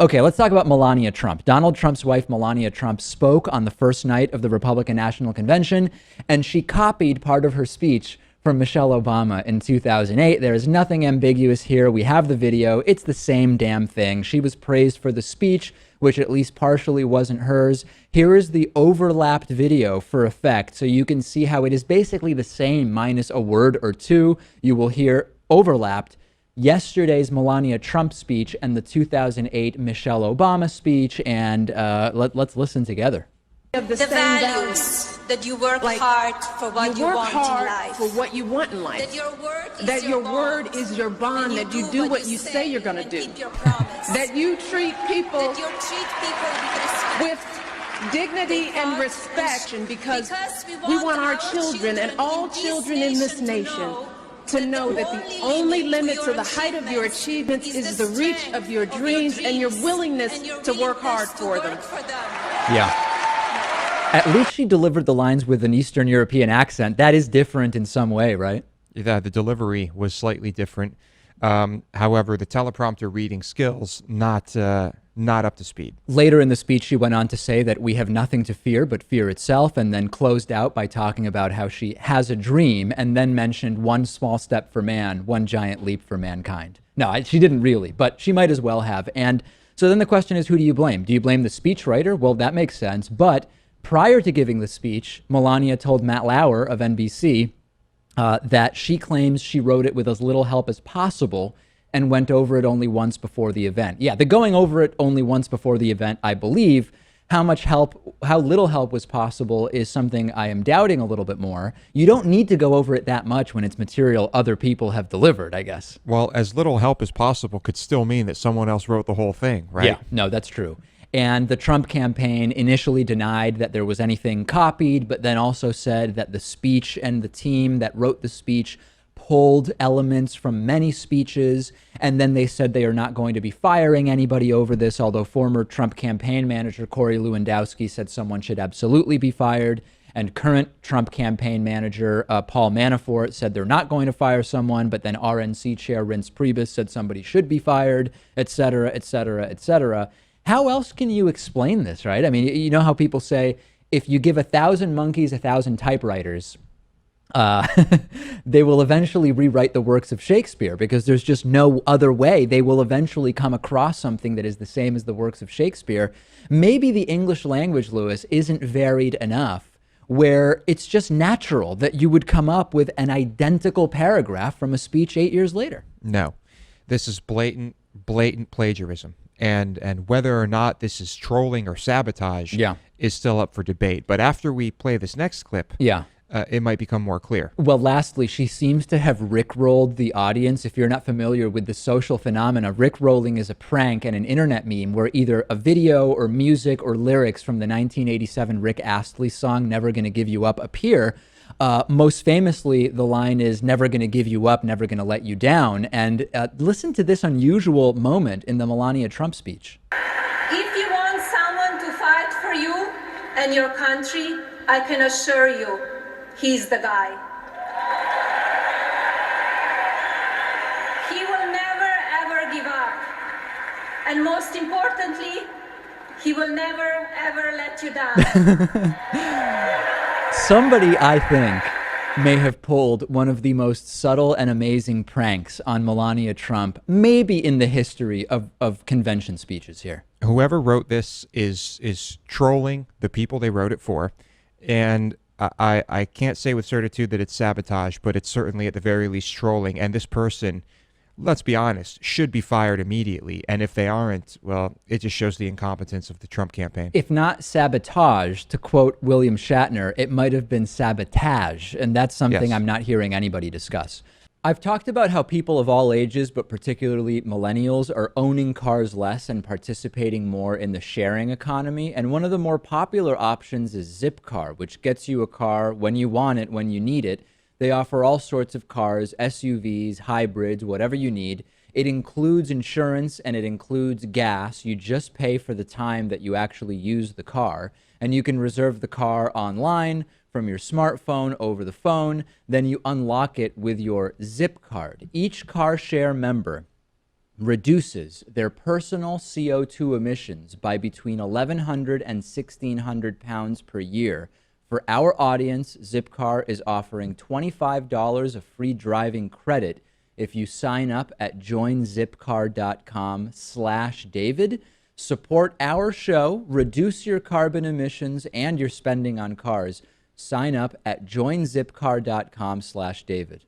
Okay, let's talk about Melania Trump. Donald Trump's wife, Melania Trump, spoke on the first night of the Republican National Convention, and she copied part of her speech from Michelle Obama in 2008. There is nothing ambiguous here. We have the video. It's the same damn thing. She was praised for the speech, which at least partially wasn't hers. Here is the overlapped video for effect, so you can see how it is basically the same minus a word or two. You will hear overlapped yesterday's Melania Trump speech and the 2008 Michelle Obama speech, and let's listen together. The values that you work hard for what you want in life. For what you want in life. That your word is your bond. That you do what you say you're going to do. Keep your promise. That you treat people with dignity and respect, because we want our children and all children in this nation to know that the only limit to the height of your achievements is the reach of your dreams and your willingness to work hard for them. Yeah. At least she delivered the lines with an Eastern European accent. That is different in some way, right? Yeah, the delivery was slightly different. However, the teleprompter reading skills, not up to speed. Later in the speech, she went on to say that we have nothing to fear but fear itself, and then closed out by talking about how she has a dream, and then mentioned one small step for man, one giant leap for mankind. No, she didn't really, but she might as well have. And so then the question is, who do you blame? Do you blame the speechwriter? Well, that makes sense. But prior to giving the speech, Melania told Matt Lauer of NBC that she claims she wrote it with as little help as possible and went over it only once before the event. Yeah, the going over it only once before the event, I believe. How little help was possible is something I am doubting a little bit more. You don't need to go over it that much when it's material other people have delivered, I guess. Well, as little help as possible could still mean that someone else wrote the whole thing, right? Yeah, no, that's true. And the Trump campaign initially denied that there was anything copied, but then also said that the speech and the team that wrote the speech pulled elements from many speeches. And then they said they are not going to be firing anybody over this, although former Trump campaign manager Corey Lewandowski said someone should absolutely be fired. And current Trump campaign manager Paul Manafort said they're not going to fire someone, but then RNC chair Reince Priebus said somebody should be fired, et cetera, et cetera, et cetera. How else can you explain this, right? I mean, you know how people say, if you give 1,000 monkeys 1,000 typewriters, they will eventually rewrite the works of Shakespeare, because there's just no other way. They will eventually come across something that is the same as the works of Shakespeare. Maybe the English language, Lewis, isn't varied enough where it's just natural that you would come up with an identical paragraph from a speech 8 years later. No, this is blatant plagiarism. And whether or not this is trolling or sabotage is still up for debate. But after we play this next clip, it might become more clear. Well, lastly, she seems to have rickrolled the audience. If you're not familiar with the social phenomena, rickrolling is a prank and an internet meme where either a video or music or lyrics from the 1987 Rick Astley song, Never Gonna Give You Up, appear. Most famously, the line is never going to give you up, never going to let you down. And listen to this unusual moment in the Melania Trump speech. If you want someone to fight for you and your country, I can assure you, he's the guy. He will never, ever give up. And most importantly, he will never, ever let you down. Somebody, I think, may have pulled one of the most subtle and amazing pranks on Melania Trump, maybe in the history of convention speeches here. Whoever wrote this is trolling the people they wrote it for. And I can't say with certitude that it's sabotage, but it's certainly at the very least trolling. And this person, let's be honest, should be fired immediately. And if they aren't, well, it just shows the incompetence of the Trump campaign. If not sabotage, to quote William Shatner, it might have been sabotage. And that's something I'm not hearing anybody discuss. I've talked about how people of all ages, but particularly millennials, are owning cars less and participating more in the sharing economy. And one of the more popular options is Zipcar, which gets you a car when you want it, when you need it. They offer all sorts of cars, SUVs, hybrids, whatever you need. It includes insurance and it includes gas. You just pay for the time that you actually use the car. And you can reserve the car online from your smartphone over the phone. Then you unlock it with your Zip card. Each car share member reduces their personal CO2 emissions by between 1,100 and 1,600 pounds per year. For our audience, Zipcar is offering $25 of free driving credit if you sign up at joinzipcar.com/David. Support our show, reduce your carbon emissions and your spending on cars. Sign up at joinzipcar.com/David.